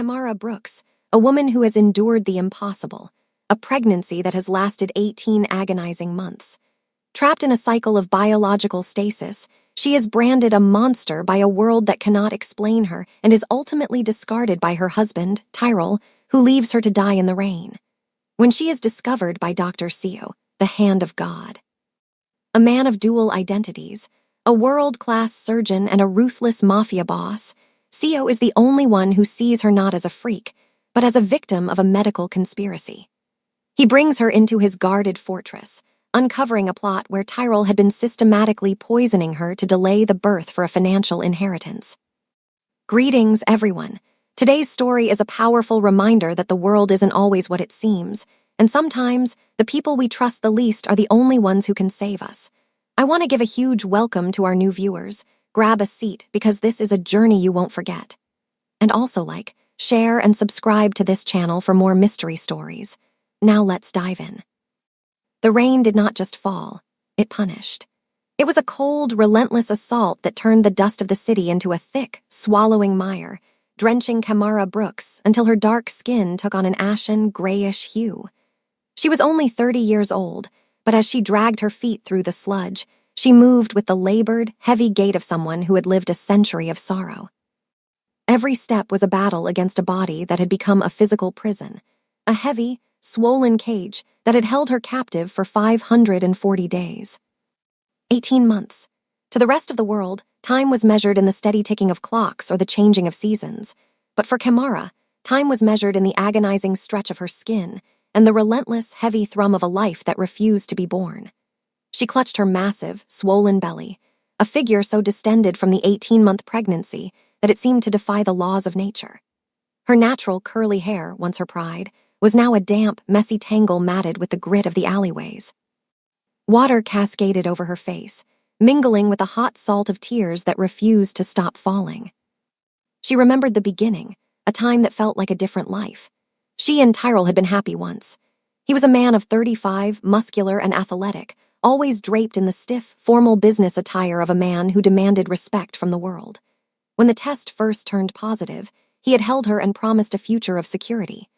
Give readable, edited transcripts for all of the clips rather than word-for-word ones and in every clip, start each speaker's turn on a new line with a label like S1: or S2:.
S1: Kamara Brooks, a woman who has endured the impossible, a pregnancy that has lasted 18 agonizing months. Trapped in a cycle of biological stasis, she is branded a monster by a world that cannot explain her and is ultimately discarded by her husband, Tyrell, who leaves her to die in the rain. When she is discovered by Dr. Seo, the Hand of God. A man of dual identities, a world-class surgeon and a ruthless mafia boss, Seo is the only one who sees her not as a freak, but as a victim of a medical conspiracy. He brings her into his guarded fortress, uncovering a plot where Tyrell had been systematically poisoning her to delay the birth for a financial inheritance. Greetings, everyone. Today's story is a powerful reminder that the world isn't always what it seems, and sometimes the people we trust the least are the only ones who can save us. I want to give a huge welcome to our new viewers. Grab a seat because this is a journey you won't forget. And also share, and subscribe to this channel for more mystery stories. Now let's dive in. The rain did not just fall, it punished. It was a cold, relentless assault that turned the dust of the city into a thick, swallowing mire, drenching Kamara Brooks until her dark skin took on an ashen, grayish hue. She was only 30 years old, but as she dragged her feet through the sludge, she moved with the labored, heavy gait of someone who had lived a century of sorrow. Every step was a battle against a body that had become a physical prison, a heavy, swollen cage that had held her captive for 540 days. 18 months. To the rest of the world, time was measured in the steady ticking of clocks or the changing of seasons. But for Kamara, time was measured in the agonizing stretch of her skin and the relentless, heavy thrum of a life that refused to be born. She clutched her massive, swollen belly, a figure so distended from the 18-month pregnancy that it seemed to defy the laws of nature. Her natural curly hair, once her pride, was now a damp, messy tangle matted with the grit of the alleyways. Water cascaded over her face, mingling with the hot salt of tears that refused to stop falling. She remembered the beginning, a time that felt like a different life. She and Tyrell had been happy once. He was a man of 35, muscular and athletic, always draped in the stiff, formal business attire of a man who demanded respect from the world. When the test first turned positive, he had held her and promised a future of security.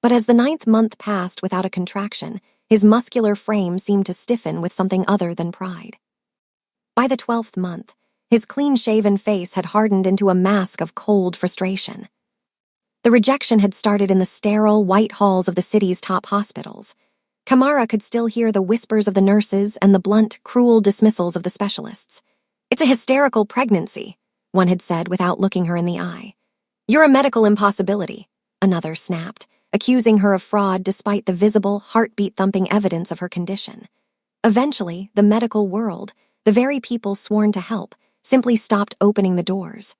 S1: But as the 9th month passed without a contraction, his muscular frame seemed to stiffen with something other than pride. By the 12th month, his clean-shaven face had hardened into a mask of cold frustration. The rejection had started in the sterile, white halls of the city's top hospitals. Kamara could still hear the whispers of the nurses and the blunt, cruel dismissals of the specialists. "It's a hysterical pregnancy," one had said without looking her in the eye. "You're a medical impossibility," another snapped, accusing her of fraud despite the visible, heartbeat-thumping evidence of her condition. Eventually, the medical world, the very people sworn to help, simply stopped opening the doors.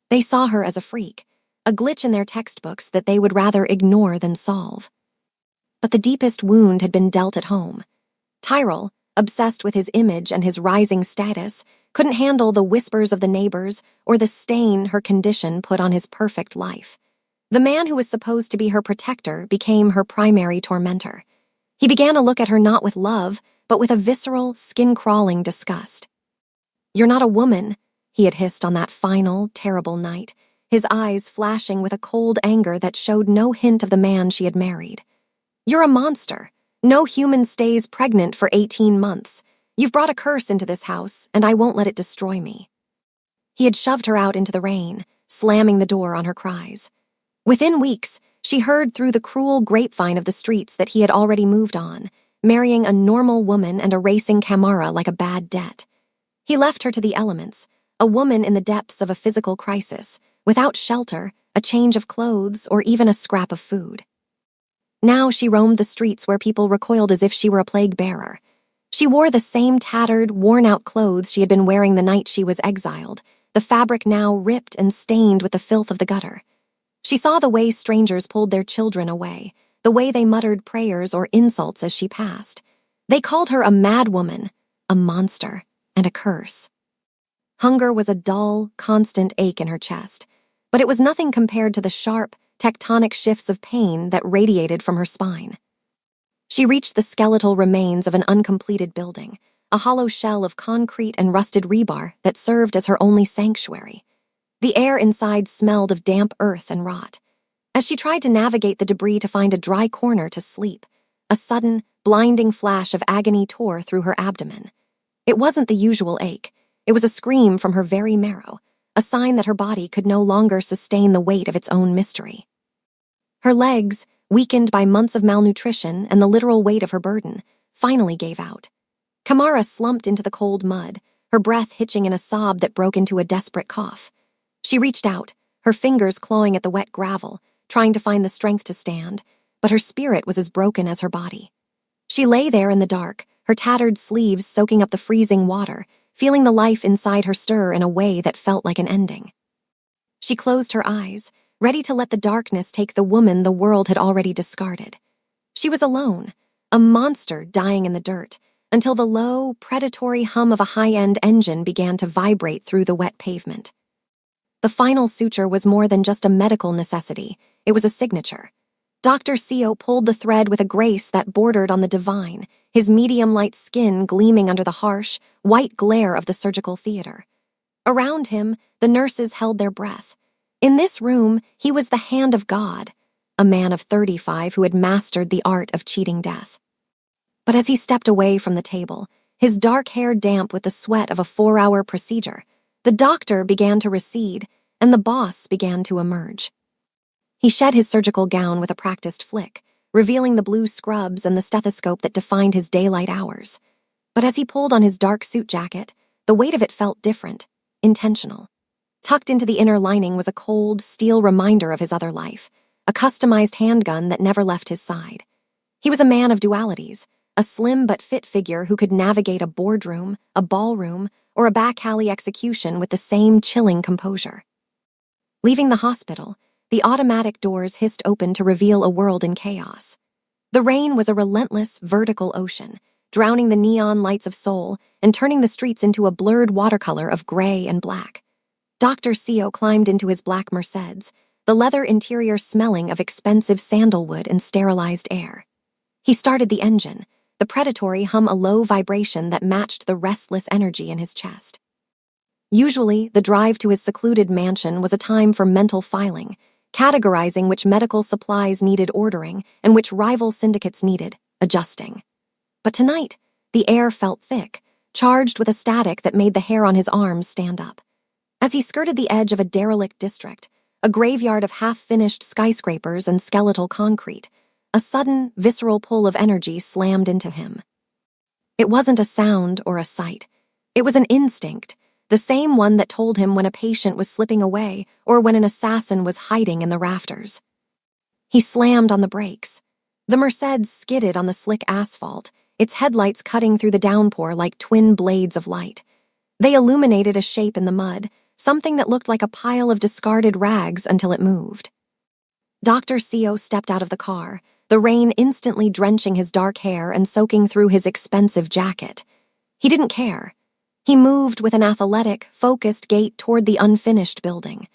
S1: They saw her as a freak, a glitch in their textbooks that they would rather ignore than solve. But the deepest wound had been dealt at home. Tyrell, obsessed with his image and his rising status, couldn't handle the whispers of the neighbors or the stain her condition put on his perfect life. The man who was supposed to be her protector became her primary tormentor. He began to look at her not with love, but with a visceral, skin-crawling disgust. "You're not a woman," he had hissed on that final, terrible night, his eyes flashing with a cold anger that showed no hint of the man she had married. "You're a monster. No human stays pregnant for 18 months. You've brought a curse into this house, and I won't let it destroy me." He had shoved her out into the rain, slamming the door on her cries. Within weeks, she heard through the cruel grapevine of the streets that he had already moved on, marrying a normal woman and erasing Kamara like a bad debt. He left her to the elements, a woman in the depths of a physical crisis, without shelter, a change of clothes, or even a scrap of food. Now she roamed the streets where people recoiled as if she were a plague bearer. She wore the same tattered, worn-out clothes she had been wearing the night she was exiled, the fabric now ripped and stained with the filth of the gutter. She saw the way strangers pulled their children away, the way they muttered prayers or insults as she passed. They called her a mad woman, a monster, and a curse. Hunger was a dull, constant ache in her chest, but it was nothing compared to the sharp, tectonic shifts of pain that radiated from her spine. She reached the skeletal remains of an uncompleted building, a hollow shell of concrete and rusted rebar that served as her only sanctuary. The air inside smelled of damp earth and rot. As she tried to navigate the debris to find a dry corner to sleep, a sudden, blinding flash of agony tore through her abdomen. It wasn't the usual ache. It was a scream from her very marrow, a sign that her body could no longer sustain the weight of its own mystery. Her legs, weakened by months of malnutrition and the literal weight of her burden, finally gave out. Kamara slumped into the cold mud, her breath hitching in a sob that broke into a desperate cough. She reached out, her fingers clawing at the wet gravel, trying to find the strength to stand, but her spirit was as broken as her body. She lay there in the dark, her tattered sleeves soaking up the freezing water, feeling the life inside her stir in a way that felt like an ending. She closed her eyes, ready to let the darkness take the woman the world had already discarded. She was alone, a monster dying in the dirt, until the low, predatory hum of a high-end engine began to vibrate through the wet pavement. The final suture was more than just a medical necessity, it was a signature. Dr. Seo pulled the thread with a grace that bordered on the divine, his medium-light skin gleaming under the harsh, white glare of the surgical theater. Around him, the nurses held their breath. In this room, he was the hand of God, a man of 35 who had mastered the art of cheating death. But as he stepped away from the table, his dark hair damp with the sweat of a 4-hour procedure, the doctor began to recede, and the boss began to emerge. He shed his surgical gown with a practiced flick, revealing the blue scrubs and the stethoscope that defined his daylight hours. But as he pulled on his dark suit jacket, the weight of it felt different, intentional. Tucked into the inner lining was a cold, steel reminder of his other life, a customized handgun that never left his side. He was a man of dualities, a slim but fit figure who could navigate a boardroom, a ballroom, or a back alley execution with the same chilling composure. Leaving the hospital, the automatic doors hissed open to reveal a world in chaos. The rain was a relentless, vertical ocean, drowning the neon lights of Seoul and turning the streets into a blurred watercolor of gray and black. Dr. Seo climbed into his black Mercedes, the leather interior smelling of expensive sandalwood and sterilized air. He started the engine, the predatory hum a low vibration that matched the restless energy in his chest. Usually, the drive to his secluded mansion was a time for mental filing, categorizing which medical supplies needed ordering and which rival syndicates needed adjusting. But tonight, the air felt thick, charged with a static that made the hair on his arms stand up. As he skirted the edge of a derelict district, a graveyard of half-finished skyscrapers and skeletal concrete, a sudden, visceral pull of energy slammed into him. It wasn't a sound or a sight. It was an instinct, the same one that told him when a patient was slipping away or when an assassin was hiding in the rafters. He slammed on the brakes. The Mercedes skidded on the slick asphalt, its headlights cutting through the downpour like twin blades of light. They illuminated a shape in the mud, something that looked like a pile of discarded rags until it moved. Dr. Seo stepped out of the car, the rain instantly drenching his dark hair and soaking through his expensive jacket. He didn't care. He moved with an athletic, focused gait toward the unfinished building.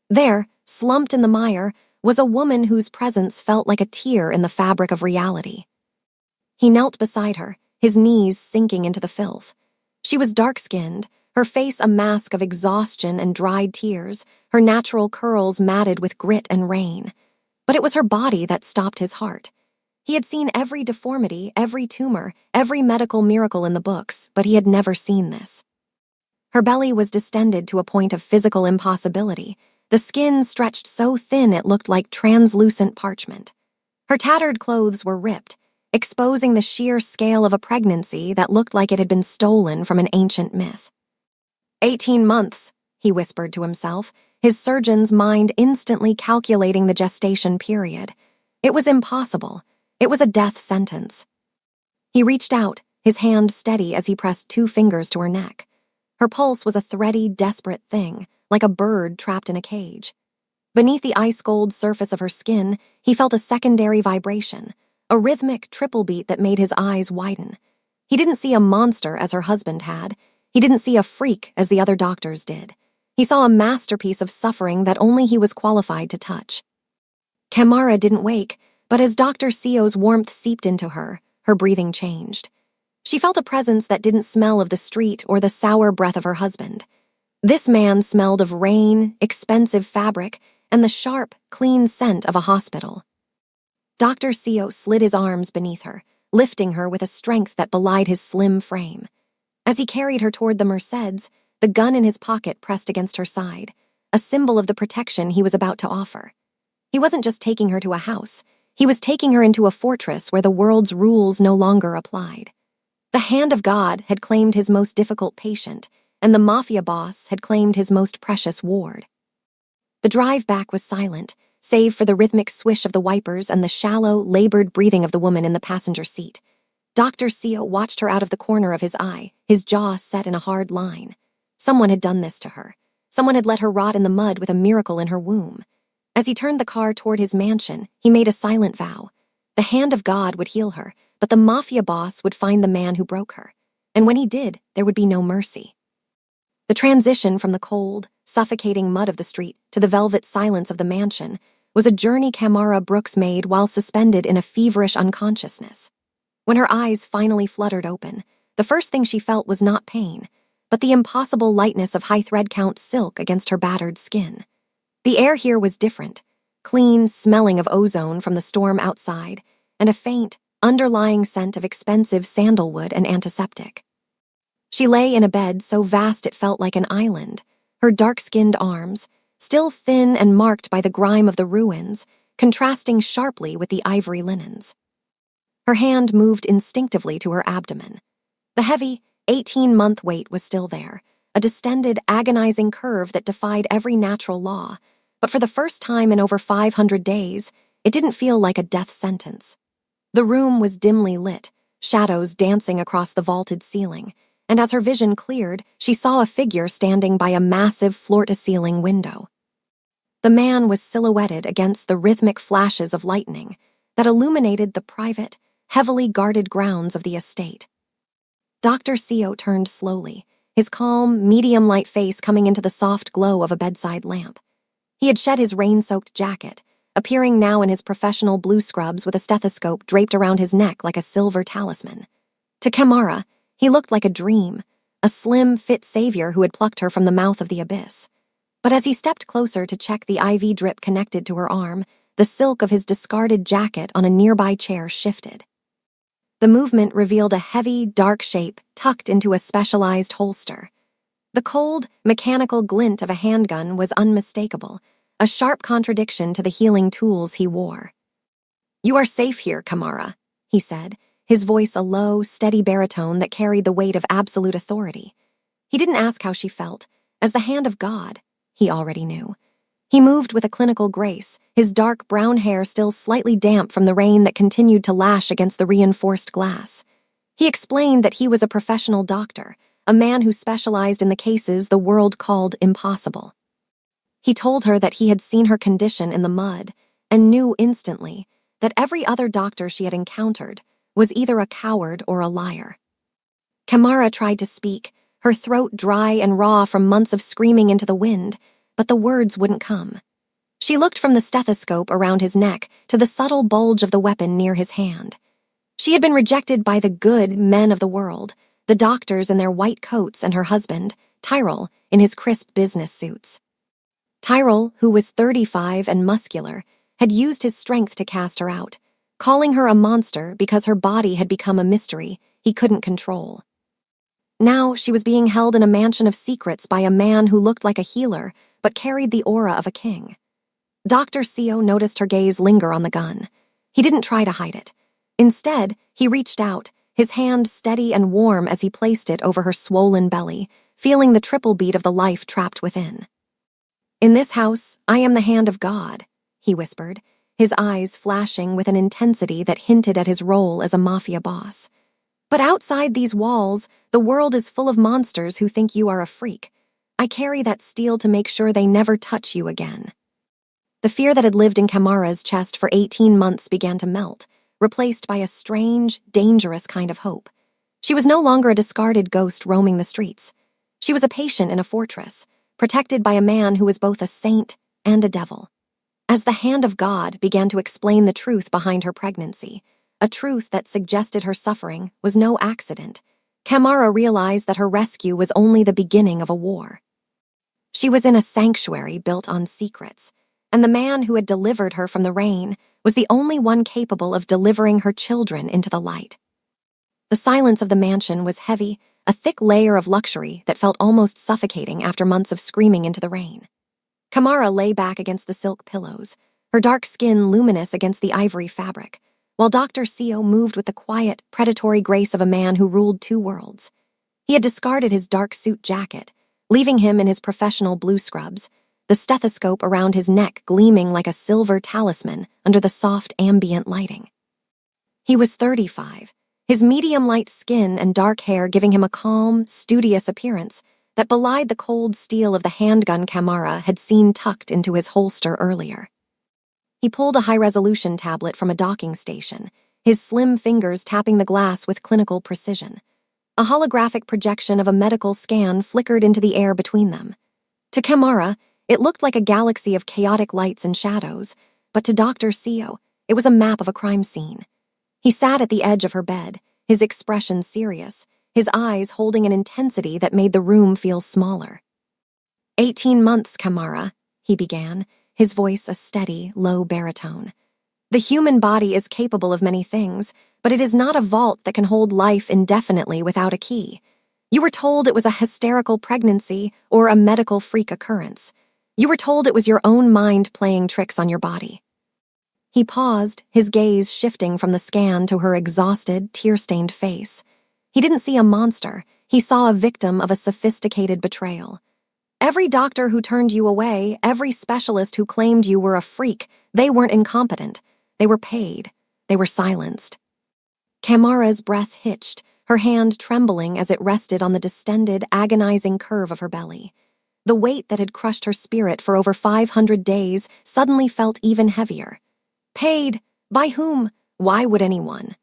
S1: There, slumped in the mire, was a woman whose presence felt like a tear in the fabric of reality. He knelt beside her, his knees sinking into the filth. She was dark-skinned, her face a mask of exhaustion and dried tears, her natural curls matted with grit and rain. But it was her body that stopped his heart. He had seen every deformity, every tumor, every medical miracle in the books, but he had never seen this. Her belly was distended to a point of physical impossibility, the skin stretched so thin it looked like translucent parchment. Her tattered clothes were ripped, exposing the sheer scale of a pregnancy that looked like it had been stolen from an ancient myth. 18 months, he whispered to himself, his surgeon's mind instantly calculating the gestation period. It was impossible. It was a death sentence. He reached out, his hand steady as he pressed 2 fingers to her neck. Her pulse was a thready, desperate thing, like a bird trapped in a cage. Beneath the ice-gold surface of her skin, he felt a secondary vibration, a rhythmic triple beat that made his eyes widen. He didn't see a monster as her husband had. He didn't see a freak as the other doctors did. He saw a masterpiece of suffering that only he was qualified to touch. Kamara didn't wake, but as Dr. Seo's warmth seeped into her, her breathing changed. She felt a presence that didn't smell of the street or the sour breath of her husband. This man smelled of rain, expensive fabric, and the sharp, clean scent of a hospital. Dr. Seo slid his arms beneath her, lifting her with a strength that belied his slim frame. As he carried her toward the Merceds, the gun in his pocket pressed against her side, a symbol of the protection he was about to offer. He wasn't just taking her to a house, he was taking her into a fortress where the world's rules no longer applied. The hand of God had claimed his most difficult patient, and the Mafia boss had claimed his most precious ward. The drive back was silent, save for the rhythmic swish of the wipers and the shallow, labored breathing of the woman in the passenger seat. Dr. Seo watched her out of the corner of his eye, his jaw set in a hard line. Someone had done this to her. Someone had let her rot in the mud with a miracle in her womb. As he turned the car toward his mansion, he made a silent vow. The hand of God would heal her, but the Mafia boss would find the man who broke her. And when he did, there would be no mercy. The transition from the cold, suffocating mud of the street to the velvet silence of the mansion was a journey Kamara Brooks made while suspended in a feverish unconsciousness. When her eyes finally fluttered open, the first thing she felt was not pain, but the impossible lightness of high thread count silk against her battered skin. The air here was different, clean, smelling of ozone from the storm outside, and a faint, underlying scent of expensive sandalwood and antiseptic. She lay in a bed so vast it felt like an island, her dark-skinned arms, still thin and marked by the grime of the ruins, contrasting sharply with the ivory linens. Her hand moved instinctively to her abdomen. The heavy, 18-month weight was still there, a distended, agonizing curve that defied every natural law, but for the first time in over 500 days, it didn't feel like a death sentence. The room was dimly lit, shadows dancing across the vaulted ceiling, and as her vision cleared, she saw a figure standing by a massive floor-to-ceiling window. The man was silhouetted against the rhythmic flashes of lightning that illuminated the private, heavily guarded grounds of the estate. Dr. Seo turned slowly, his calm, medium-light face coming into the soft glow of a bedside lamp. He had shed his rain-soaked jacket, appearing now in his professional blue scrubs with a stethoscope draped around his neck like a silver talisman. To Kamara, he looked like a dream, a slim, fit savior who had plucked her from the mouth of the abyss. But as he stepped closer to check the IV drip connected to her arm, the silk of his discarded jacket on a nearby chair shifted. The movement revealed a heavy, dark shape tucked into a specialized holster. The cold, mechanical glint of a handgun was unmistakable, a sharp contradiction to the healing tools he wore. "You are safe here, Kamara," he said, his voice a low, steady baritone that carried the weight of absolute authority. He didn't ask how she felt. As the hand of God, he already knew. He moved with a clinical grace, his dark brown hair still slightly damp from the rain that continued to lash against the reinforced glass. He explained that he was a professional doctor, a man who specialized in the cases the world called impossible. He told her that he had seen her condition in the mud and knew instantly that every other doctor she had encountered was either a coward or a liar. Kamara tried to speak, her throat dry and raw from months of screaming into the wind, but the words wouldn't come. She looked from the stethoscope around his neck to the subtle bulge of the weapon near his hand. She had been rejected by the good men of the world, the doctors in their white coats and her husband, Tyrell, in his crisp business suits. Tyrell, who was 35 and muscular, had used his strength to cast her out, calling her a monster because her body had become a mystery he couldn't control. Now she was being held in a mansion of secrets by a man who looked like a healer but carried the aura of a king. Dr. Seo noticed her gaze linger on the gun. He didn't try to hide it. Instead, he reached out, his hand steady and warm as he placed it over her swollen belly, feeling the triple beat of the life trapped within. "In this house, I am the hand of God," he whispered, his eyes flashing with an intensity that hinted at his role as a mafia boss. "But outside these walls, the world is full of monsters who think you are a freak. I carry that steel to make sure they never touch you again." The fear that had lived in Kamara's chest for 18 months began to melt, replaced by a strange, dangerous kind of hope. She was no longer a discarded ghost roaming the streets. She was a patient in a fortress, protected by a man who was both a saint and a devil. As the hand of God began to explain the truth behind her pregnancy, a truth that suggested her suffering was no accident, Kamara realized that her rescue was only the beginning of a war. She was in a sanctuary built on secrets, and the man who had delivered her from the rain was the only one capable of delivering her children into the light. The silence of the mansion was heavy, a thick layer of luxury that felt almost suffocating after months of screaming into the rain. Kamara lay back against the silk pillows, her dark skin luminous against the ivory fabric, while Dr. Seo moved with the quiet, predatory grace of a man who ruled two worlds. He had discarded his dark suit jacket, leaving him in his professional blue scrubs, the stethoscope around his neck gleaming like a silver talisman under the soft ambient lighting. He was 35, his medium-light skin and dark hair giving him a calm, studious appearance that belied the cold steel of the handgun Kamara had seen tucked into his holster earlier. He pulled a high-resolution tablet from a docking station, his slim fingers tapping the glass with clinical precision. A holographic projection of a medical scan flickered into the air between them. To Kamara, it looked like a galaxy of chaotic lights and shadows, but to Dr. Seo, it was a map of a crime scene. He sat at the edge of her bed, his expression serious, his eyes holding an intensity that made the room feel smaller. 18 months, Kamara, he began, his voice a steady, low baritone. The human body is capable of many things, but it is not a vault that can hold life indefinitely without a key. You were told it was a hysterical pregnancy or a medical freak occurrence. You were told it was your own mind playing tricks on your body. He paused, his gaze shifting from the scan to her exhausted, tear-stained face. He didn't see a monster, he saw a victim of a sophisticated betrayal. Every doctor who turned you away, every specialist who claimed you were a freak, they weren't incompetent. They were paid. They were silenced. Kamara's breath hitched, her hand trembling as it rested on the distended, agonizing curve of her belly. The weight that had crushed her spirit for over 500 days suddenly felt even heavier. Paid? By whom? Why would anyone?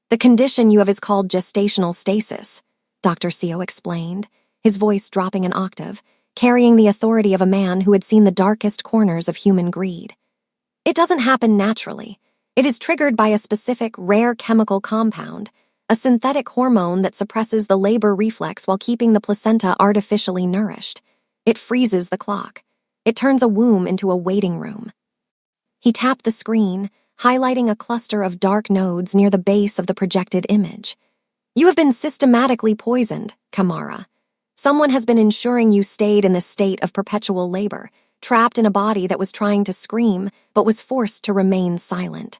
S1: The condition you have is called gestational stasis, Dr. Seo explained, his voice dropping an octave, carrying the authority of a man who had seen the darkest corners of human greed. It doesn't happen naturally. It is triggered by a specific, rare chemical compound, a synthetic hormone that suppresses the labor reflex while keeping the placenta artificially nourished. It freezes the clock. It turns a womb into a waiting room. He tapped the screen, highlighting a cluster of dark nodes near the base of the projected image. You have been systematically poisoned, Kamara. Someone has been ensuring you stayed in this state of perpetual labor, trapped in a body that was trying to scream but was forced to remain silent.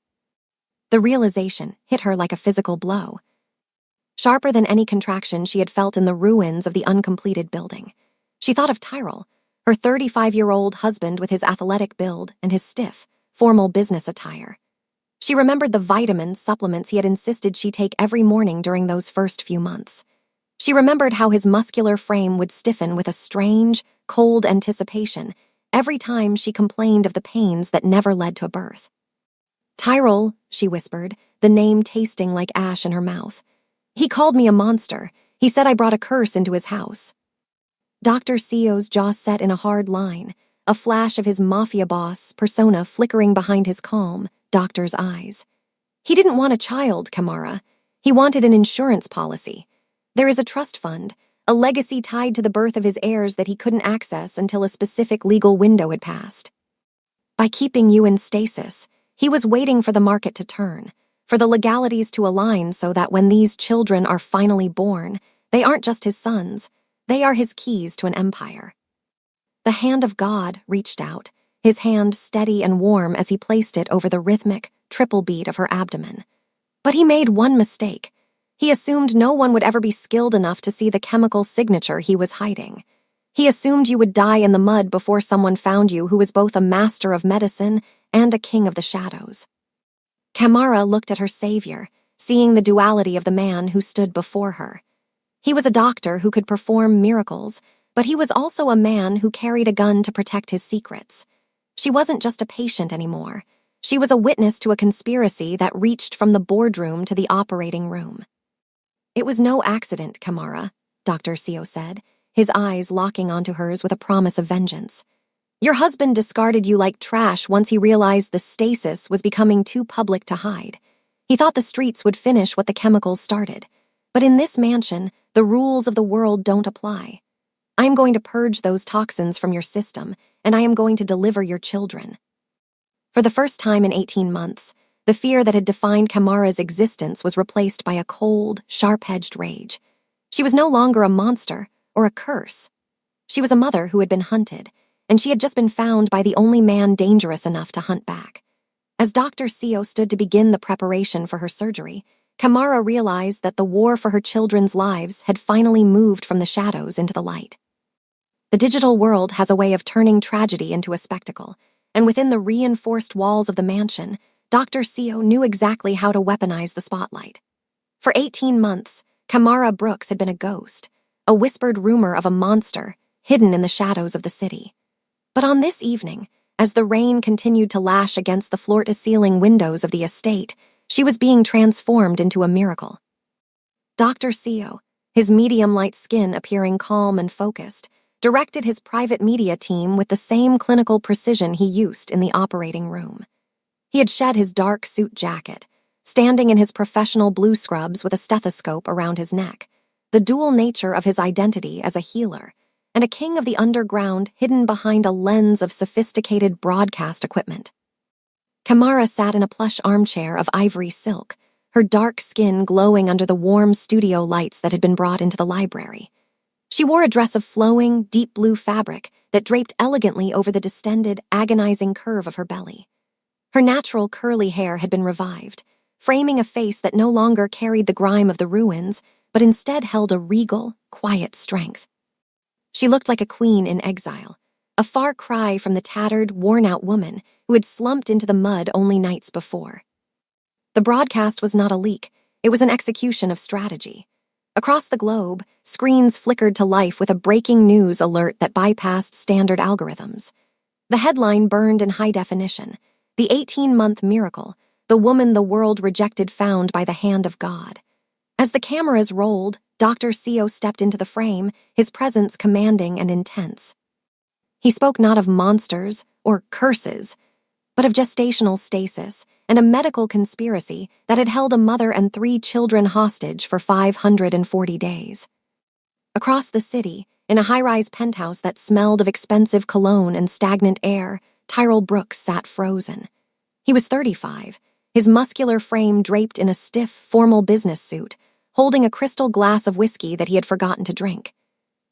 S1: The realization hit her like a physical blow. Sharper than any contraction she had felt in the ruins of the uncompleted building. She thought of Tyrell, her 35-year-old husband with his athletic build and his stiff, formal business attire. She remembered the vitamin supplements he had insisted she take every morning during those first few months. She remembered how his muscular frame would stiffen with a strange, cold anticipation every time she complained of the pains that never led to a birth. Tyrell, she whispered, the name tasting like ash in her mouth. He called me a monster. He said I brought a curse into his house. Dr. Seo's jaw set in a hard line, a flash of his Mafia boss persona flickering behind his calm, doctor's eyes. He didn't want a child, Kamara. He wanted an insurance policy. There is a trust fund, a legacy tied to the birth of his heirs that he couldn't access until a specific legal window had passed. By keeping you in stasis, he was waiting for the market to turn, for the legalities to align so that when these children are finally born, they aren't just his sons, they are his keys to an empire. The hand of God reached out, his hand steady and warm as he placed it over the rhythmic, triple beat of her abdomen. But he made one mistake. He assumed no one would ever be skilled enough to see the chemical signature he was hiding. He assumed you would die in the mud before someone found you who was both a master of medicine and a king of the shadows. Kamara looked at her savior, seeing the duality of the man who stood before her. He was a doctor who could perform miracles, but he was also a man who carried a gun to protect his secrets. She wasn't just a patient anymore. She was a witness to a conspiracy that reached from the boardroom to the operating room. It was no accident, Kamara, Dr. Seo said, his eyes locking onto hers with a promise of vengeance. Your husband discarded you like trash once he realized the stasis was becoming too public to hide. He thought the streets would finish what the chemicals started. But in this mansion, the rules of the world don't apply. I am going to purge those toxins from your system, and I am going to deliver your children." For the first time in 18 months, the fear that had defined Kamara's existence was replaced by a cold, sharp-edged rage. She was no longer a monster or a curse. She was a mother who had been hunted, and she had just been found by the only man dangerous enough to hunt back. As Dr. Seo stood to begin the preparation for her surgery, Kamara realized that the war for her children's lives had finally moved from the shadows into the light. The digital world has a way of turning tragedy into a spectacle, and within the reinforced walls of the mansion, Dr. Seo knew exactly how to weaponize the spotlight. For 18 months, Kamara Brooks had been a ghost, a whispered rumor of a monster hidden in the shadows of the city. But on this evening, as the rain continued to lash against the floor-to-ceiling windows of the estate, she was being transformed into a miracle. Dr. Seo, his medium-light skin appearing calm and focused, directed his private media team with the same clinical precision he used in the operating room. He had shed his dark suit jacket, standing in his professional blue scrubs with a stethoscope around his neck, the dual nature of his identity as a healer, and a king of the underground hidden behind a lens of sophisticated broadcast equipment. Kamara sat in a plush armchair of ivory silk, her dark skin glowing under the warm studio lights that had been brought into the library. She wore a dress of flowing, deep blue fabric that draped elegantly over the distended, agonizing curve of her belly. Her natural curly hair had been revived, framing a face that no longer carried the grime of the ruins, but instead held a regal, quiet strength. She looked like a queen in exile, a far cry from the tattered, worn-out woman who had slumped into the mud only nights before. The broadcast was not a leak, it was an execution of strategy. Across the globe, screens flickered to life with a breaking news alert that bypassed standard algorithms. The headline burned in high definition: "The 18-month miracle, the woman the world rejected found by the hand of God." As the cameras rolled, Dr. Seo stepped into the frame, his presence commanding and intense. He spoke not of monsters or curses, but of gestational stasis and a medical conspiracy that had held a mother and 3 children hostage for 540 days. Across the city, in a high-rise penthouse that smelled of expensive cologne and stagnant air, Tyrell Brooks sat frozen. He was 35, his muscular frame draped in a stiff, formal business suit, holding a crystal glass of whiskey that he had forgotten to drink.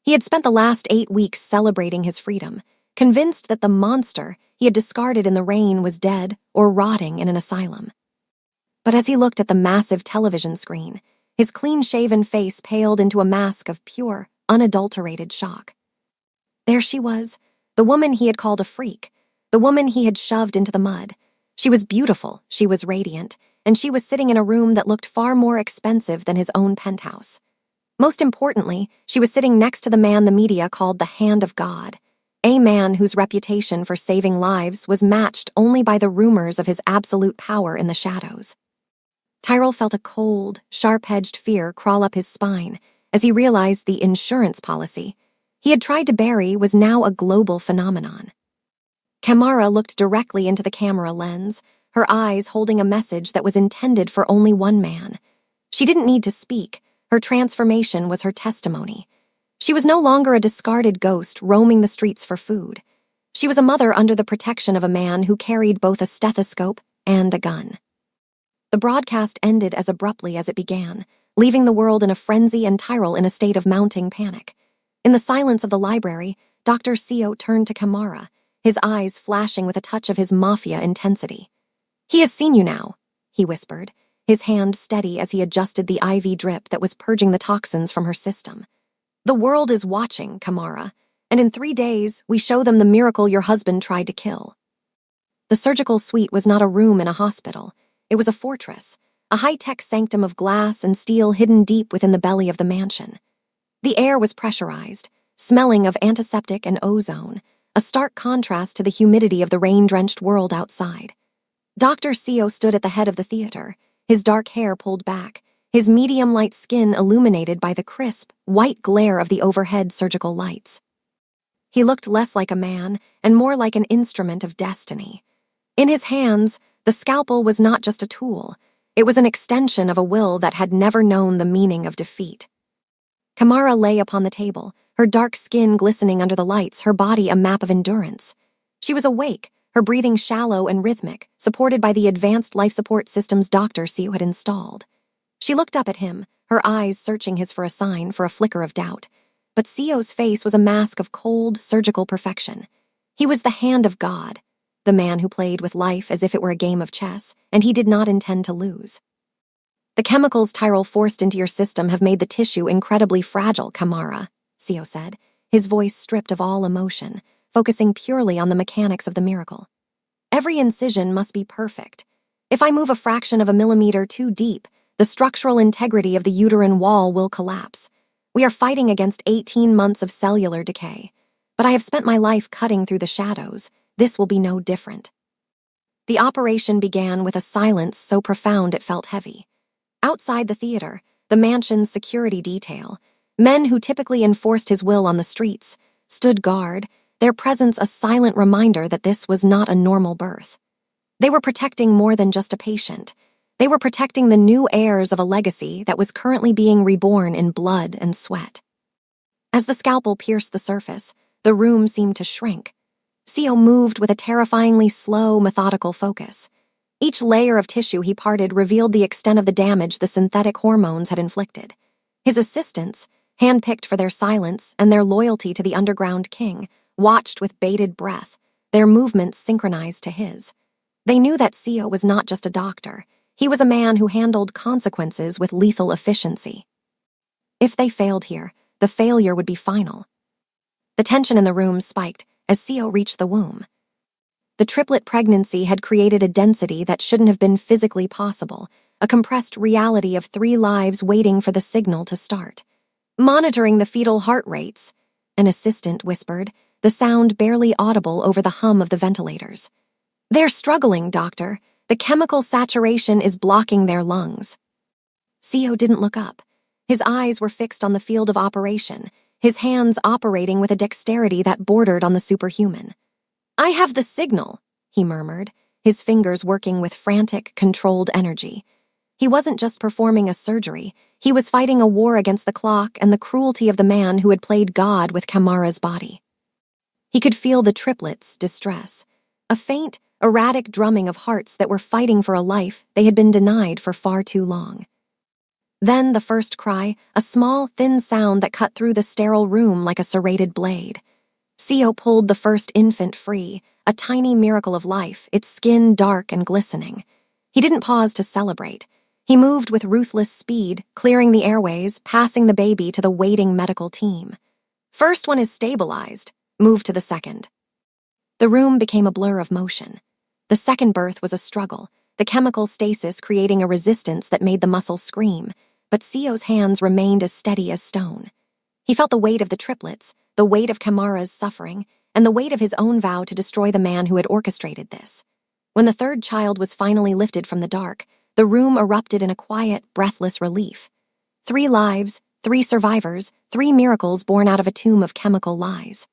S1: He had spent the last 8 weeks celebrating his freedom, convinced that the monster he had discarded in the rain was dead or rotting in an asylum. But as he looked at the massive television screen, his clean-shaven face paled into a mask of pure, unadulterated shock. There she was, the woman he had called a freak, the woman he had shoved into the mud. She was beautiful, she was radiant, and she was sitting in a room that looked far more expensive than his own penthouse. Most importantly, she was sitting next to the man the media called the Hand of God, a man whose reputation for saving lives was matched only by the rumors of his absolute power in the shadows. Tyrell felt a cold, sharp-edged fear crawl up his spine as he realized the insurance policy he had tried to bury was now a global phenomenon. Kamara looked directly into the camera lens, her eyes holding a message that was intended for only one man. She didn't need to speak. Her transformation was her testimony. She was no longer a discarded ghost roaming the streets for food. She was a mother under the protection of a man who carried both a stethoscope and a gun. The broadcast ended as abruptly as it began, leaving the world in a frenzy and Tyrell in a state of mounting panic. In the silence of the library, Dr. Seo turned to Kamara, his eyes flashing with a touch of his Mafia intensity. "He has seen you now," he whispered, his hand steady as he adjusted the IV drip that was purging the toxins from her system. "The world is watching, Kamara, and in 3 days, we show them the miracle your husband tried to kill." The surgical suite was not a room in a hospital. It was a fortress, a high-tech sanctum of glass and steel hidden deep within the belly of the mansion. The air was pressurized, smelling of antiseptic and ozone, a stark contrast to the humidity of the rain-drenched world outside. Dr. Seo stood at the head of the theater, his dark hair pulled back, his medium-light skin illuminated by the crisp, white glare of the overhead surgical lights. He looked less like a man and more like an instrument of destiny. In his hands, the scalpel was not just a tool, it was an extension of a will that had never known the meaning of defeat. Kamara lay upon the table, her dark skin glistening under the lights, her body a map of endurance. She was awake, her breathing shallow and rhythmic, supported by the advanced life support systems Dr. Seo had installed. She looked up at him, her eyes searching his for a sign, for a flicker of doubt. But Seo's face was a mask of cold, surgical perfection. He was the hand of God, the man who played with life as if it were a game of chess, and he did not intend to lose. The chemicals Tyrell forced into your system have made the tissue incredibly fragile, Kamara, Seo said, his voice stripped of all emotion, focusing purely on the mechanics of the miracle. Every incision must be perfect. If I move a fraction of a millimeter too deep, the structural integrity of the uterine wall will collapse. We are fighting against 18 months of cellular decay. But I have spent my life cutting through the shadows. This will be no different. The operation began with a silence so profound it felt heavy. Outside the theater, the mansion's security detail, men who typically enforced his will on the streets, stood guard, their presence a silent reminder that this was not a normal birth. They were protecting more than just a patient. They were protecting the new heirs of a legacy that was currently being reborn in blood and sweat. As the scalpel pierced the surface, the room seemed to shrink. Seo moved with a terrifyingly slow, methodical focus. Each layer of tissue he parted revealed the extent of the damage the synthetic hormones had inflicted. His assistants, handpicked for their silence and their loyalty to the underground king, watched with bated breath, their movements synchronized to his. They knew that Seo was not just a doctor. He was a man who handled consequences with lethal efficiency. If they failed here, the failure would be final. The tension in the room spiked as Seo reached the womb. The triplet pregnancy had created a density that shouldn't have been physically possible, a compressed reality of 3 lives waiting for the signal to start. Monitoring the fetal heart rates, an assistant whispered, the sound barely audible over the hum of the ventilators. They're struggling, doctor. The chemical saturation is blocking their lungs. Seo didn't look up. His eyes were fixed on the field of operation, his hands operating with a dexterity that bordered on the superhuman. I have the signal, he murmured, his fingers working with frantic, controlled energy. He wasn't just performing a surgery, he was fighting a war against the clock and the cruelty of the man who had played God with Kamara's body. He could feel the triplets' distress, a faint, erratic drumming of hearts that were fighting for a life they had been denied for far too long. Then the first cry, a small, thin sound that cut through the sterile room like a serrated blade. Seo pulled the first infant free, a tiny miracle of life, its skin dark and glistening. He didn't pause to celebrate. He moved with ruthless speed, clearing the airways, passing the baby to the waiting medical team. First one is stabilized. Move to the second. The room became a blur of motion. The second birth was a struggle, the chemical stasis creating a resistance that made the muscles scream, but Seo's hands remained as steady as stone. He felt the weight of the triplets, the weight of Kamara's suffering, and the weight of his own vow to destroy the man who had orchestrated this. When the third child was finally lifted from the dark, the room erupted in a quiet, breathless relief. 3 lives, 3 survivors, 3 miracles born out of a tomb of chemical lies.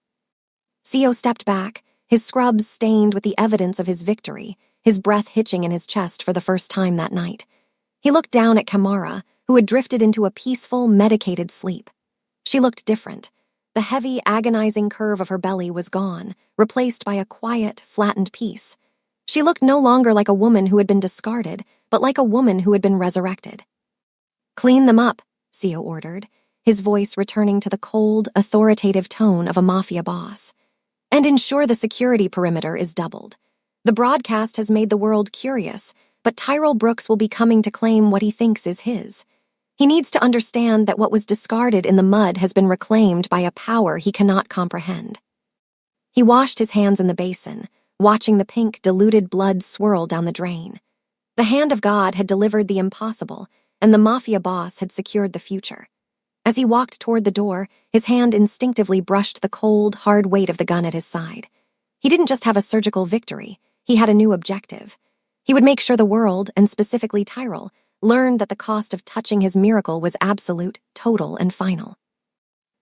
S1: Seo stepped back, his scrubs stained with the evidence of his victory, his breath hitching in his chest for the first time that night. He looked down at Kamara, who had drifted into a peaceful, medicated sleep. She looked different. The heavy, agonizing curve of her belly was gone, replaced by a quiet, flattened peace. She looked no longer like a woman who had been discarded, but like a woman who had been resurrected. Clean them up, Seo ordered, his voice returning to the cold, authoritative tone of a Mafia boss. And ensure the security perimeter is doubled. The broadcast has made the world curious, but Tyrell Brooks will be coming to claim what he thinks is his. He needs to understand that what was discarded in the mud has been reclaimed by a power he cannot comprehend. He washed his hands in the basin, watching the pink, diluted blood swirl down the drain. The hand of God had delivered the impossible, and the Mafia boss had secured the future. As he walked toward the door, his hand instinctively brushed the cold, hard weight of the gun at his side. He didn't just have a surgical victory, he had a new objective. He would make sure the world, and specifically Tyrell, learned that the cost of touching his miracle was absolute, total, and final.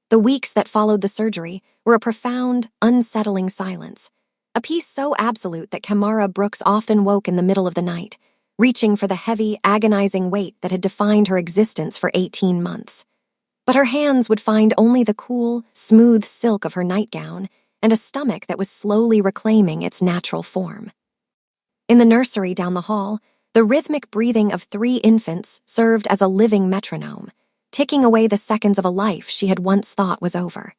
S1: The weeks that followed the surgery were a profound, unsettling silence, a peace so absolute that Kamara Brooks often woke in the middle of the night, reaching for the heavy, agonizing weight that had defined her existence for 18 months. But her hands would find only the cool, smooth silk of her nightgown and a stomach that was slowly reclaiming its natural form. In the nursery down the hall, the rhythmic breathing of 3 infants served as a living metronome, ticking away the seconds of a life she had once thought was over.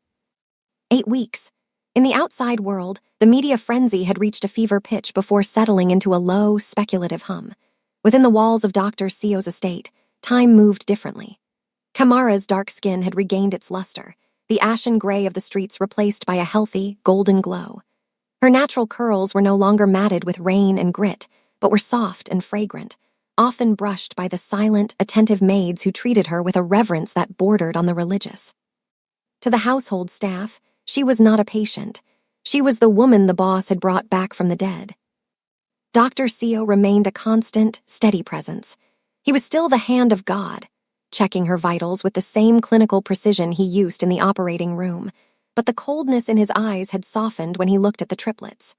S1: 8 weeks. In the outside world, the media frenzy had reached a fever pitch before settling into a low, speculative hum. Within the walls of Dr. Sio's estate, time moved differently. Kamara's dark skin had regained its luster, the ashen gray of the streets replaced by a healthy, golden glow. Her natural curls were no longer matted with rain and grit, but were soft and fragrant, often brushed by the silent, attentive maids who treated her with a reverence that bordered on the religious. To the household staff, she was not a patient. She was the woman the boss had brought back from the dead. Dr. Sio remained a constant, steady presence. He was still the hand of God, checking her vitals with the same clinical precision he used in the operating room, but the coldness in his eyes had softened when he looked at the triplets.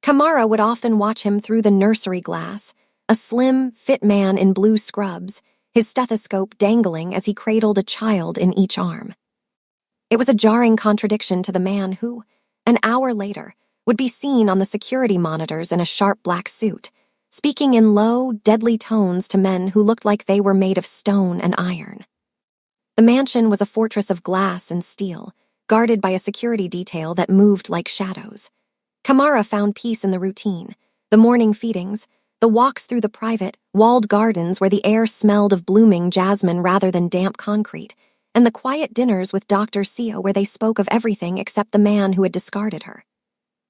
S1: Kamara would often watch him through the nursery glass, a slim, fit man in blue scrubs, his stethoscope dangling as he cradled a child in each arm. It was a jarring contradiction to the man who, an hour later, would be seen on the security monitors in a sharp black suit, speaking in low, deadly tones to men who looked like they were made of stone and iron. The mansion was a fortress of glass and steel, guarded by a security detail that moved like shadows. Kamara found peace in the routine, the morning feedings, the walks through the private, walled gardens where the air smelled of blooming jasmine rather than damp concrete, and the quiet dinners with Dr. Sio where they spoke of everything except the man who had discarded her.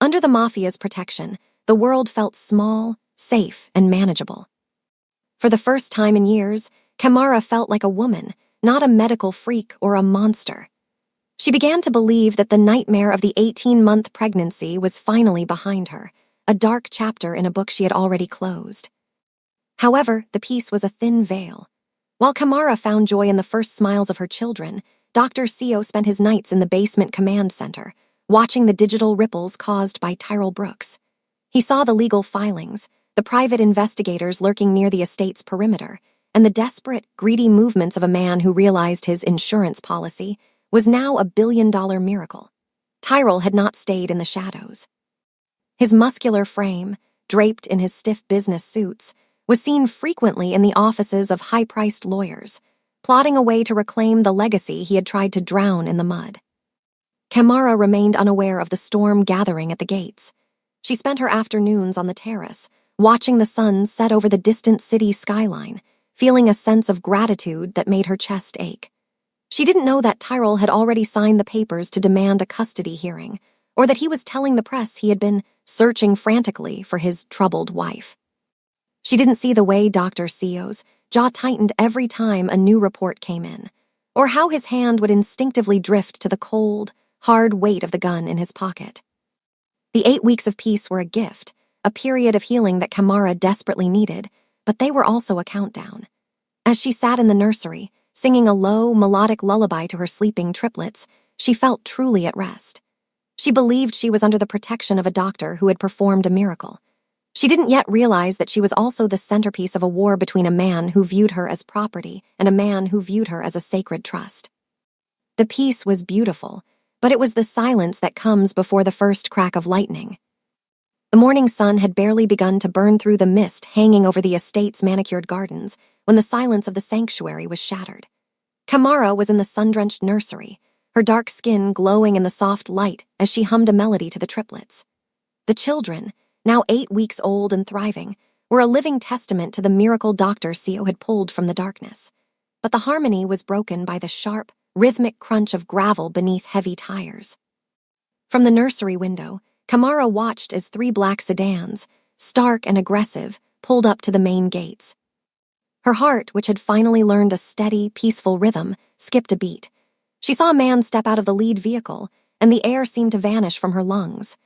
S1: Under the Mafia's protection, the world felt small, safe, and manageable. For the first time in years, Kamara felt like a woman, not a medical freak or a monster. She began to believe that the nightmare of the 18-month pregnancy was finally behind her, a dark chapter in a book she had already closed. However, the peace was a thin veil. While Kamara found joy in the first smiles of her children, Dr. Sio spent his nights in the basement command center, watching the digital ripples caused by Tyrell Brooks. He saw the legal filings, the private investigators lurking near the estate's perimeter, and the desperate, greedy movements of a man who realized his insurance policy was now a billion-dollar miracle. Tyrell had not stayed in the shadows. His muscular frame, draped in his stiff business suits, was seen frequently in the offices of high-priced lawyers, plotting a way to reclaim the legacy he had tried to drown in the mud. Kamara remained unaware of the storm gathering at the gates. She spent her afternoons on the terrace, watching the sun set over the distant city skyline, feeling a sense of gratitude that made her chest ache. She didn't know that Tyrell had already signed the papers to demand a custody hearing, or that he was telling the press he had been searching frantically for his troubled wife. She didn't see the way Dr. Sio's jaw tightened every time a new report came in, or how his hand would instinctively drift to the cold, hard weight of the gun in his pocket. The 8 weeks of peace were a gift, a period of healing that Kamara desperately needed, but they were also a countdown. As she sat in the nursery, singing a low, melodic lullaby to her sleeping triplets, she felt truly at rest. She believed she was under the protection of a doctor who had performed a miracle. She didn't yet realize that she was also the centerpiece of a war between a man who viewed her as property and a man who viewed her as a sacred trust. The peace was beautiful, but it was the silence that comes before the first crack of lightning. The morning sun had barely begun to burn through the mist hanging over the estate's manicured gardens when the silence of the sanctuary was shattered. Kamara was in the sun-drenched nursery, her dark skin glowing in the soft light as she hummed a melody to the triplets. The children, now 8 weeks old and thriving, were a living testament to the miracle Dr. Sio had pulled from the darkness. But the harmony was broken by the sharp, rhythmic crunch of gravel beneath heavy tires. From the nursery window, Kamara watched as 3 black sedans, stark and aggressive, pulled up to the main gates. Her heart, which had finally learned a steady, peaceful rhythm, skipped a beat. She saw a man step out of the lead vehicle, and the air seemed to vanish from her lungs.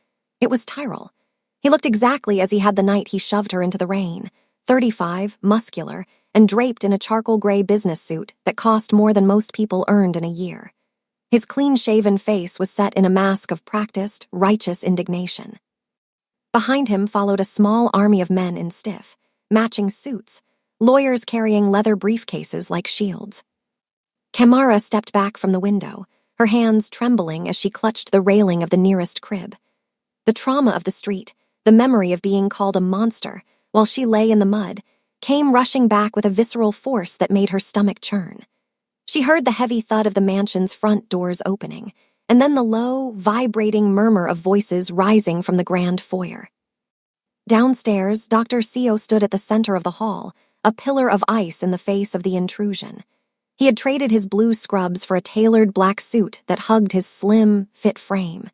S1: It was Tyrell. He looked exactly as he had the night he shoved her into the rain, 35, muscular, and draped in a charcoal-gray business suit that cost more than most people earned in a year. His clean-shaven face was set in a mask of practiced, righteous indignation. Behind him followed a small army of men in stiff, matching suits, lawyers carrying leather briefcases like shields. Kamara stepped back from the window, her hands trembling as she clutched the railing of the nearest crib. The trauma of the street, the memory of being called a monster while she lay in the mud, came rushing back with a visceral force that made her stomach churn. She heard the heavy thud of the mansion's front doors opening, and then the low, vibrating murmur of voices rising from the grand foyer. Downstairs, Dr. Seo stood at the center of the hall, a pillar of ice in the face of the intrusion. He had traded his blue scrubs for a tailored black suit that hugged his slim, fit frame.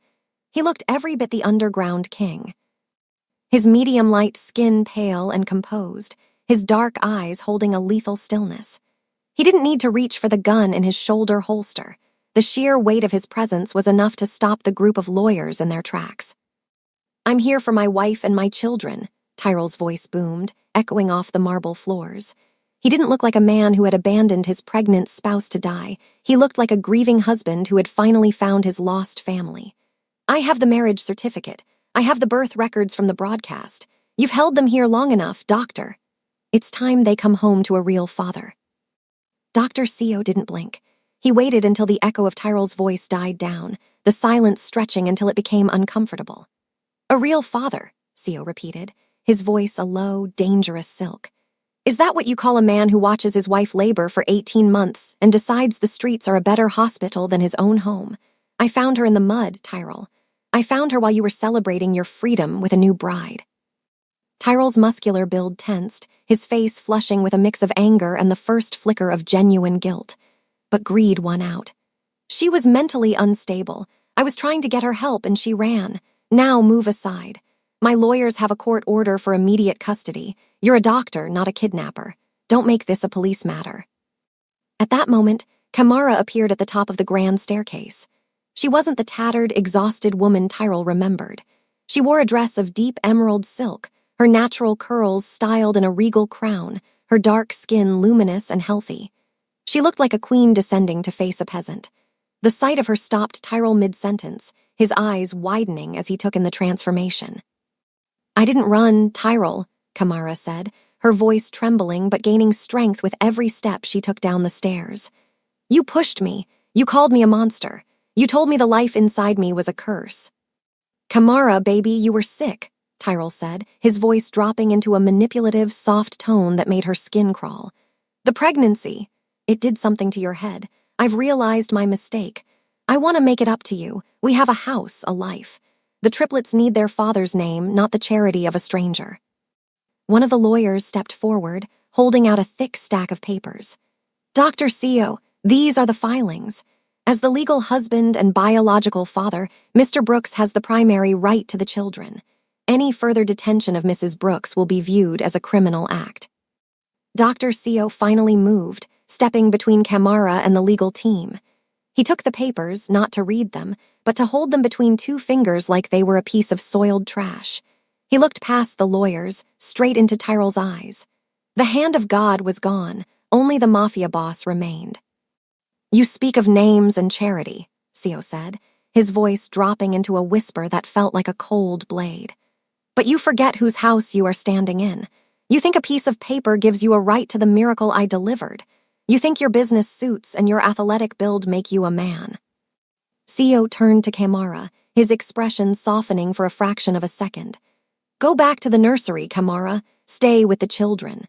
S1: He looked every bit the underground king. His medium-light skin pale and composed, his dark eyes holding a lethal stillness. He didn't need to reach for the gun in his shoulder holster. The sheer weight of his presence was enough to stop the group of lawyers in their tracks. "I'm here for my wife and my children," Tyrell's voice boomed, echoing off the marble floors. He didn't look like a man who had abandoned his pregnant spouse to die. He looked like a grieving husband who had finally found his lost family. "I have the marriage certificate. I have the birth records from the broadcast. You've held them here long enough, doctor. It's time they come home to a real father." Dr. Seo didn't blink. He waited until the echo of Tyrell's voice died down, the silence stretching until it became uncomfortable. "A real father," Seo repeated, his voice a low, dangerous silk. "Is that what you call a man who watches his wife labor for 18 months and decides the streets are a better hospital than his own home? I found her in the mud, Tyrell. I found her while you were celebrating your freedom with a new bride." Tyrell's muscular build tensed, his face flushing with a mix of anger and the first flicker of genuine guilt. But greed won out. "She was mentally unstable. I was trying to get her help and she ran. Now move aside. My lawyers have a court order for immediate custody. You're a doctor, not a kidnapper. Don't make this a police matter." At that moment, Kamara appeared at the top of the grand staircase. She wasn't the tattered, exhausted woman Tyrell remembered. She wore a dress of deep emerald silk, her natural curls styled in a regal crown, her dark skin luminous and healthy. She looked like a queen descending to face a peasant. The sight of her stopped Tyrell mid-sentence, his eyes widening as he took in the transformation. "I didn't run, Tyrell," Kamara said, her voice trembling but gaining strength with every step she took down the stairs. "You pushed me. You called me a monster. You told me the life inside me was a curse." "Kamara, baby, you were sick," Tyrell said, his voice dropping into a manipulative, soft tone that made her skin crawl. "The pregnancy, it did something to your head. I've realized my mistake. I want to make it up to you. We have a house, a life. The triplets need their father's name, not the charity of a stranger." One of the lawyers stepped forward, holding out a thick stack of papers. "Dr. Seo, these are the filings. As the legal husband and biological father, Mr. Brooks has the primary right to the children. Any further detention of Mrs. Brooks will be viewed as a criminal act." Dr. Seo finally moved, stepping between Kamara and the legal team. He took the papers, not to read them, but to hold them between two fingers like they were a piece of soiled trash. He looked past the lawyers, straight into Tyrell's eyes. The hand of God was gone, only the Mafia boss remained. "You speak of names and charity," Seo said, his voice dropping into a whisper that felt like a cold blade. "But you forget whose house you are standing in. You think a piece of paper gives you a right to the miracle I delivered. You think your business suits and your athletic build make you a man." Seo turned to Kamara, his expression softening for a fraction of a second. "Go back to the nursery, Kamara. Stay with the children."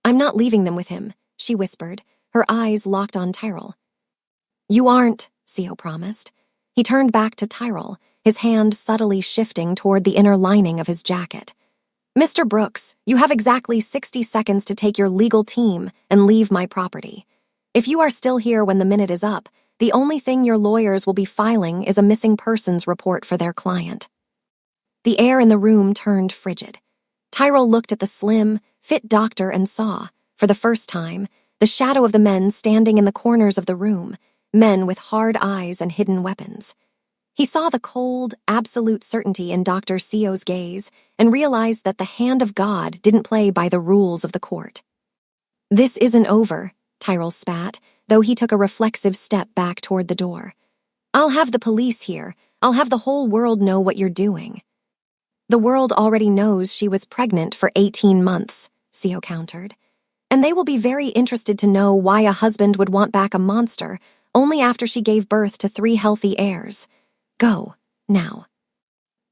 S1: "I'm not leaving them with him," she whispered, her eyes locked on Tyrell. "You aren't," Seo promised. He turned back to Tyrell, his hand subtly shifting toward the inner lining of his jacket. "Mr. Brooks, you have exactly 60 seconds to take your legal team and leave my property. If you are still here when the minute is up, the only thing your lawyers will be filing is a missing persons report for their client." The air in the room turned frigid. Tyrell looked at the slim, fit doctor and saw, for the first time, the shadow of the men standing in the corners of the room, men with hard eyes and hidden weapons. He saw the cold, absolute certainty in Dr. Seo's gaze and realized that the hand of God didn't play by the rules of the court. "This isn't over," Tyrell spat, though he took a reflexive step back toward the door. "I'll have the police here. I'll have the whole world know what you're doing." "The world already knows she was pregnant for 18 months, Seo countered. And they will be very interested to know why a husband would want back a monster only after she gave birth to 3 healthy heirs. Go, now.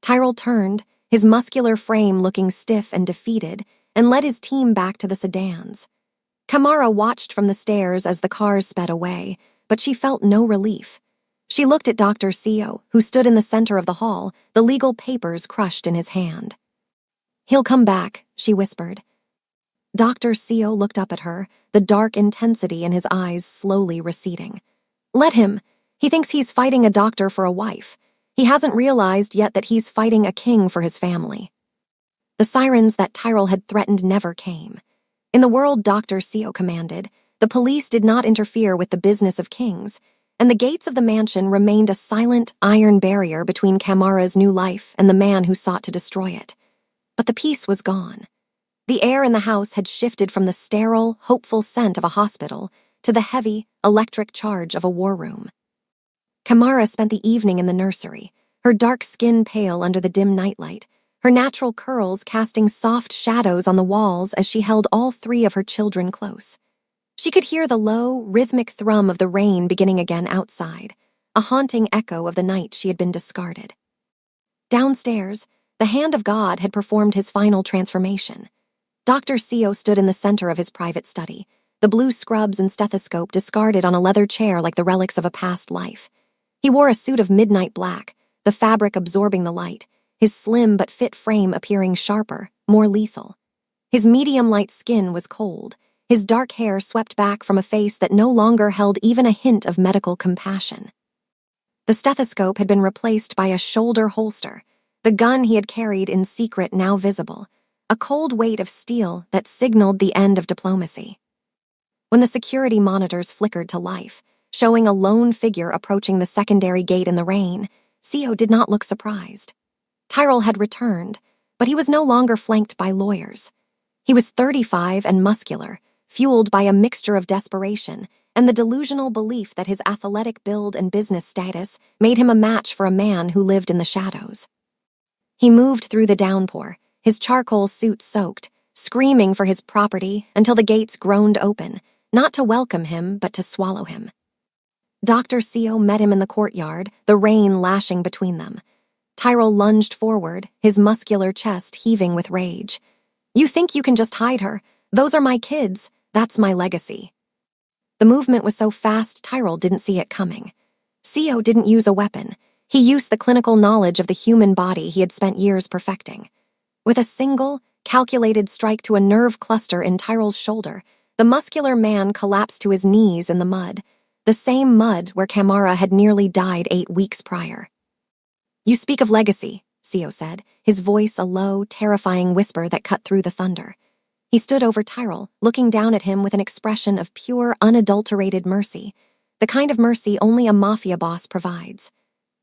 S1: Tyrell turned, his muscular frame looking stiff and defeated, and led his team back to the sedans. Kamara watched from the stairs as the cars sped away, but she felt no relief. She looked at Dr. Seo, who stood in the center of the hall, the legal papers crushed in his hand. "He'll come back," she whispered. Dr. Seo looked up at her, the dark intensity in his eyes slowly receding. "Let him. He thinks he's fighting a doctor for a wife. He hasn't realized yet that he's fighting a king for his family." The sirens that Tyrell had threatened never came. In the world Dr. Seo commanded, the police did not interfere with the business of kings, and the gates of the mansion remained a silent, iron barrier between Kamara's new life and the man who sought to destroy it. But the peace was gone. The air in the house had shifted from the sterile, hopeful scent of a hospital to the heavy, electric charge of a war room. Kamara spent the evening in the nursery, her dark skin pale under the dim nightlight, her natural curls casting soft shadows on the walls as she held all 3 of her children close. She could hear the low, rhythmic thrum of the rain beginning again outside, a haunting echo of the night she had been discarded. Downstairs, the hand of God had performed his final transformation. Dr. Seo stood in the center of his private study, the blue scrubs and stethoscope discarded on a leather chair like the relics of a past life. He wore a suit of midnight black, the fabric absorbing the light, his slim but fit frame appearing sharper, more lethal. His medium-light skin was cold, his dark hair swept back from a face that no longer held even a hint of medical compassion. The stethoscope had been replaced by a shoulder holster, the gun he had carried in secret now visible, a cold weight of steel that signaled the end of diplomacy. When the security monitors flickered to life, showing a lone figure approaching the secondary gate in the rain, Seo did not look surprised. Tyrell had returned, but he was no longer flanked by lawyers. He was 35 and muscular, fueled by a mixture of desperation and the delusional belief that his athletic build and business status made him a match for a man who lived in the shadows. He moved through the downpour, his charcoal suit soaked, screaming for his property until the gates groaned open, not to welcome him but to swallow him. Dr. Seo met him in the courtyard, the rain lashing between them. Tyrell lunged forward, his muscular chest heaving with rage. "You think you can just hide her? Those are my kids. That's my legacy." The movement was so fast Tyrell didn't see it coming. Seo didn't use a weapon. He used the clinical knowledge of the human body he had spent years perfecting. With a single, calculated strike to a nerve cluster in Tyrell's shoulder, the muscular man collapsed to his knees in the mud, the same mud where Kamara had nearly died 8 weeks prior. "You speak of legacy," Seo said, his voice a low, terrifying whisper that cut through the thunder. He stood over Tyrell, looking down at him with an expression of pure, unadulterated mercy, the kind of mercy only a mafia boss provides.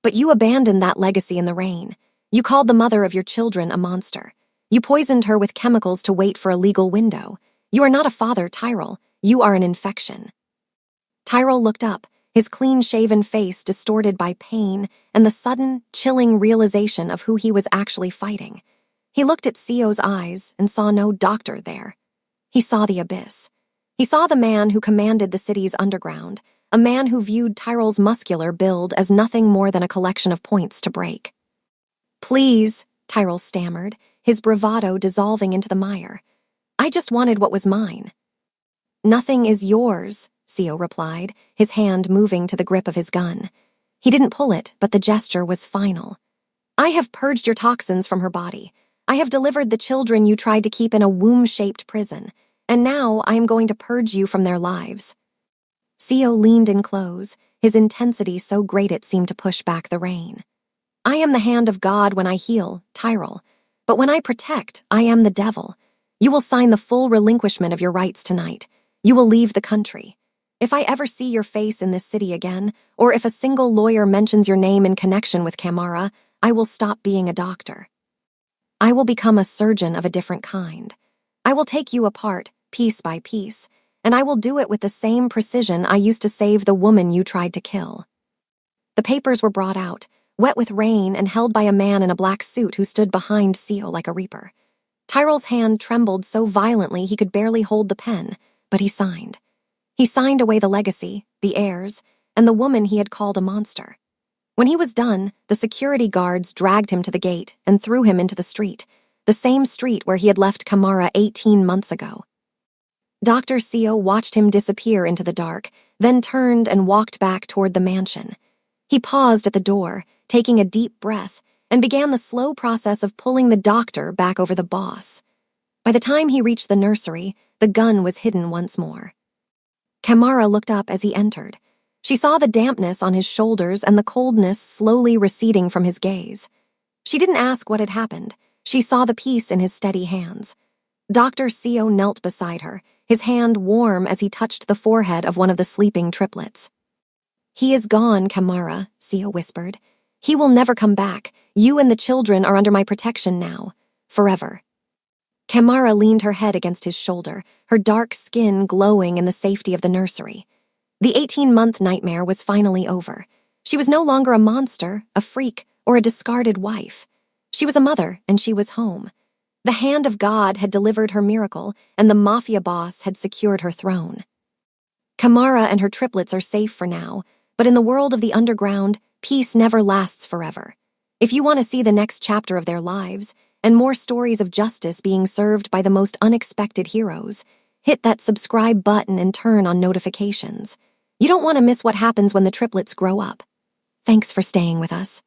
S1: "But you abandoned that legacy in the rain. You called the mother of your children a monster. You poisoned her with chemicals to wait for a legal window. You are not a father, Tyrell. You are an infection." Tyrell looked up, his clean-shaven face distorted by pain and the sudden, chilling realization of who he was actually fighting. He looked at Seo's eyes and saw no doctor there. He saw the abyss. He saw the man who commanded the city's underground, a man who viewed Tyrell's muscular build as nothing more than a collection of points to break. "Please," Tyrell stammered, his bravado dissolving into the mire. "I just wanted what was mine." "Nothing is yours," Seo replied, his hand moving to the grip of his gun. He didn't pull it, but the gesture was final. "I have purged your toxins from her body. I have delivered the children you tried to keep in a womb-shaped prison, and now I am going to purge you from their lives." Seo leaned in close, his intensity so great it seemed to push back the rain. "I am the hand of God when I heal, Tyrell, but when I protect, I am the devil. You will sign the full relinquishment of your rights tonight. You will leave the country. If I ever see your face in this city again, or if a single lawyer mentions your name in connection with Kamara, I will stop being a doctor. I will become a surgeon of a different kind. I will take you apart, piece by piece, and I will do it with the same precision I used to save the woman you tried to kill." The papers were brought out, wet with rain and held by a man in a black suit who stood behind Seo like a reaper. Tyrell's hand trembled so violently he could barely hold the pen, but he signed. He signed away the legacy, the heirs, and the woman he had called a monster. When he was done, the security guards dragged him to the gate and threw him into the street, the same street where he had left Kamara 18 months ago. Dr. Seo watched him disappear into the dark, then turned and walked back toward the mansion. He paused at the door, taking a deep breath, and began the slow process of pulling the doctor back over the boss. By the time he reached the nursery, the gun was hidden once more. Kamara looked up as he entered. She saw the dampness on his shoulders and the coldness slowly receding from his gaze. She didn't ask what had happened. She saw the peace in his steady hands. Dr. Seo knelt beside her, his hand warm as he touched the forehead of one of the sleeping triplets. "He is gone, Kamara," Seo whispered. "He will never come back. You and the children are under my protection now. Forever." Kamara leaned her head against his shoulder, her dark skin glowing in the safety of the nursery. The 18-month nightmare was finally over. She was no longer a monster, a freak, or a discarded wife. She was a mother, and she was home. The hand of God had delivered her miracle, and the Mafia boss had secured her throne. Kamara and her triplets are safe for now, but in the world of the underground, peace never lasts forever. If you want to see the next chapter of their lives, and more stories of justice being served by the most unexpected heroes, hit that subscribe button and turn on notifications. You don't want to miss what happens when the triplets grow up. Thanks for staying with us.